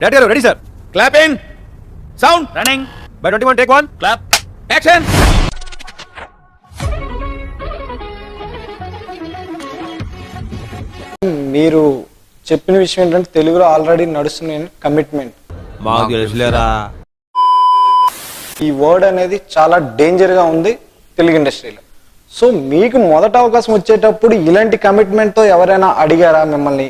Ready, sir. Clap in. Sound. Running. By 21, take one. Clap. Action. మీరు చెప్పిన విషయం ఏంటంటే తెలుగులో ఆల్రెడీ నడుస్తున్న కమిట్మెంట్. మాకు తెలుసులేరా. ఈ వర్డ్ అనేది చాలా డేంజర్ గా ఉంది తెలుగు ఇండస్ట్రీలో. సో మీకు మొదట అవకాశం వచ్చేటప్పుడు ఇలాంటి కమిట్మెంట్ తో ఎవరైనా అడిగారా మిమ్మల్ని?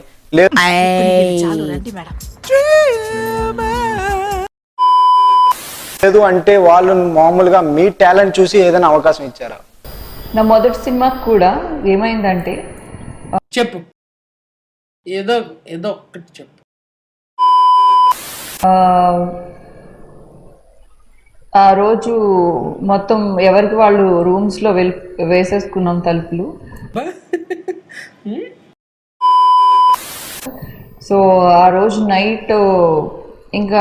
లేదు అంటే వాళ్ళు మామూలుగా మీ టాలెంట్ చూసి ఏదైనా అవకాశం ఇచ్చారా? నా మొదటి సినిమాకి కూడా ఏమైందంటే చెప్పు, ఏదో ఒక్కటి చెప్పు. ఆ రోజు మొత్తం ఎవరికి వాళ్ళు రూమ్స్లో వేసేసుకున్నాం తలుపులు. సో ఆ రోజు నైట్ ఇంకా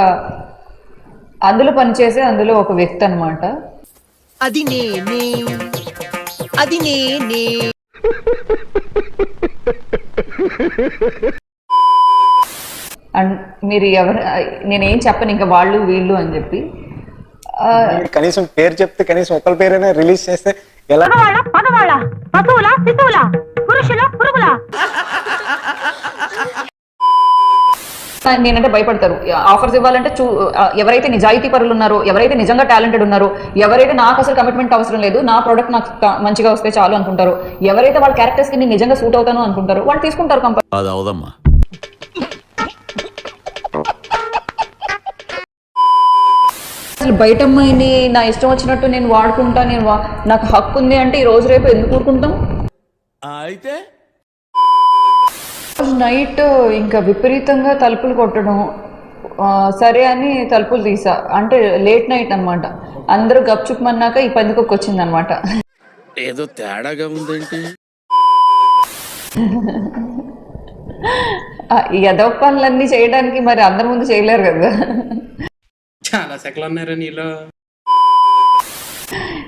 అందులో పనిచేసే అందులో ఒక వ్యక్తి అనమాట. అది నేనే అండ్ మీరు ఎవరు, నేనేం చెప్పను ఇంకా వాళ్ళు వీళ్ళు అని చెప్పి. కనీసం పేరు చెప్తే కనీసం ఒకరి పేరైనా రిలీజ్ చేస్తే ఎలా? నేనంటే భయపడతారు. ఆఫర్స్ ఇవ్వాలంటే ఎవరైతే నిజాయితీ పరులు ఉన్నారో, ఎవరైతే నిజంగా టాలెంటెడ్ ఉన్నారో, ఎవరైతే నాకు అసలు కమిట్మెంట్ అవసరం లేదు, నా ప్రోడక్ట్ నాకు మంచిగా వస్తే చాలు అనుకుంటారో, ఎవరైతే వాళ్ళ క్యారెక్టర్స్ కి నేను నిజంగా సూట్ అవుతాను అనుకుంటారో వాళ్ళు తీసుకుంటారు కంపెనీ. అసలు బయట అమ్మాయిని నా ఇష్టం వచ్చినట్టు నేను వాడుకుంటా, నాకు హక్కు ఉంది అంటే ఈ రోజు రేపు ఎందుకు ఊరుకుంటాం? అయితే నైట్ ఇంకా విపరీతంగా తలుపులు కొట్టడం, సరే అని తలుపులు తీసా. అంటే లేట్ నైట్ అనమాట. అందరూ గప్చుప్మన్నాక ఈ పందికొక్క వచ్చింది అనమాట. ఏదో తేడాగా ఉందేంటి? ఈ ఎదవ పనులన్నీ చేయడానికి మరి అందరి ముందు చేయలేరు కదా. చాలా సెకలు ఉన్నారా నీలో?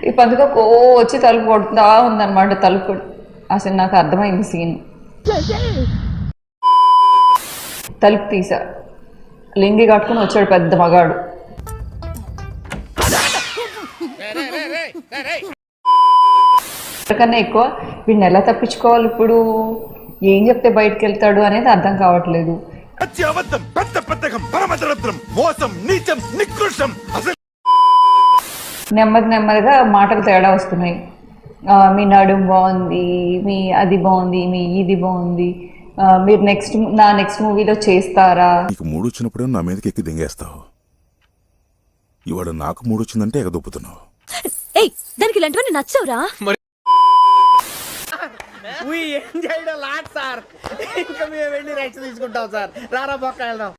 ఈ పందికొక్క వచ్చి తలుపు కొడుతా ఉందన్నమాట. తలుపు అసలు నాకు అర్థమైంది సీన్. తలుపు తీసా, లింగి కట్టుకుని వచ్చాడు పెద్ద మగాడు. కన్నా ఎక్కువ వీడిని ఎలా తప్పించుకోవాలి, ఇప్పుడు ఏం చెప్తే బయటకు వెళ్తాడు అనేది అర్థం కావట్లేదు. నెమ్మదిగా మాటలు తేడా వస్తున్నాయి. మీ నడుము బాగుంది, మీ అది బాగుంది, మీ ఇది బాగుంది, మీరు నా నెక్స్ట్ మూవీలో చేస్తారా? నీకు మూడు వచ్చినప్పుడు నా మీదకి ఎక్కి దింగేస్తావు. ఇవాడు నాకు మూడు వచ్చిందంటే ఎగదొప్పుతున్నావు. దానికి ఇలాంటివన్నీ నచ్చవురా? ఇంకా మేము వెళ్ళి రెస్ట్ తీసుకుంటాం సార్. రారా పక్క వెళ్దాం.